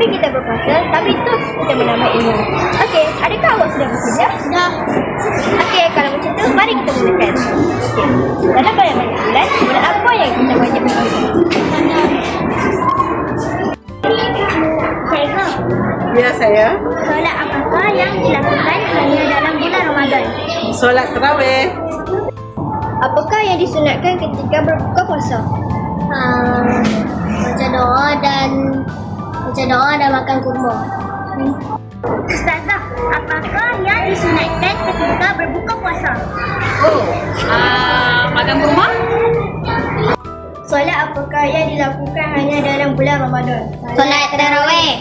sambil kita berpuasa, sambil terus kita menambah ilmu. Okey, adakah awak sudah bersedia? Dah. Okey, kalau macam tu, mari kita mulakan. Okey, dalam banyak bulan, bulan apa yang kita wajib berpuasa? Cikgu, Ya, saya. solat apakah yang dilakukan hanya dalam bulan Ramadan? Solat tarawih. Apakah yang disunatkan ketika berbuka puasa? Baca doa dan makan kurma. Ustazah, apakah yang disunatkan ketika berbuka puasa? Makan kurma? Solat apakah yang dilakukan hanya dalam bulan Ramadan? Solat tarawih.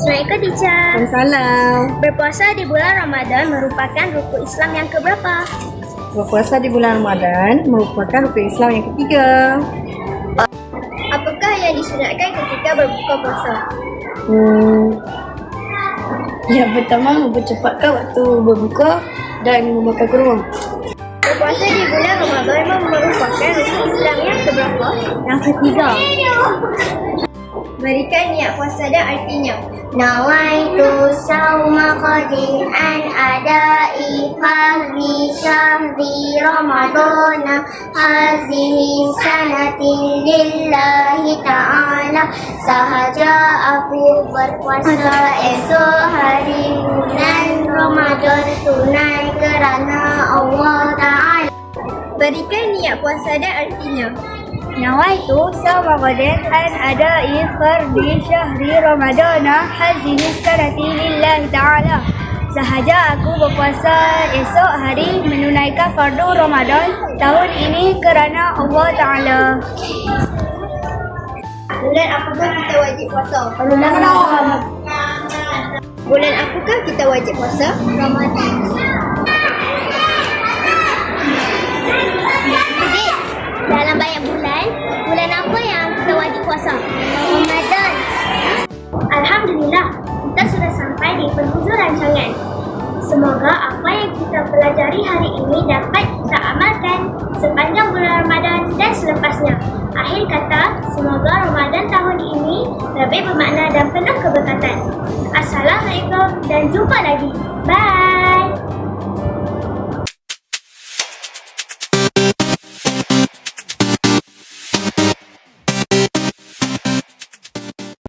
Assalamualaikum, teacher. Salam. Berpuasa di bulan Ramadan merupakan rukun Islam yang keberapa? Berpuasa di bulan Ramadan merupakan rukun Islam yang ketiga. Apakah yang disunatkan ketika berbuka puasa? Yang pertama, mempercepatkan waktu berbuka dan memakan kurma. Berpuasa di bulan Ramadan merupakan rukun Islam yang keberapa? Yang ketiga. Berikan niat puasa dan artinya. Nawaitu sawma qadin an adai fahmi syahri Ramadana hazihi sanatin lillahi ta'ala. Sahaja aku berpuasa esok hari bulan Ramadan tunai kerana Allah Ta'ala. Berikan niat puasa dan artinya. Nawaitu sawma qadin an adai fahmi syahri Ramadana hazihi sanatin lillahi ta'ala. Sahaja aku berpuasa esok hari menunaikan fardu Ramadan tahun ini kerana Allah Ta'ala. Bulan apakah kita wajib puasa? Bulan Ramadan. Bulan apakah kita wajib puasa? Ramadan. Adik, dalam banyak bulan apa yang kita wajib puasa? Ramadan. Alhamdulillah, kita sudah sampai di penghujung rancangan. Semoga apa yang kita pelajari hari ini dapat kita amalkan sepanjang bulan Ramadan dan selepasnya. Akhir kata, semoga Ramadan tahun ini lebih bermakna dan penuh keberkatan. Assalamualaikum dan jumpa lagi. Bye.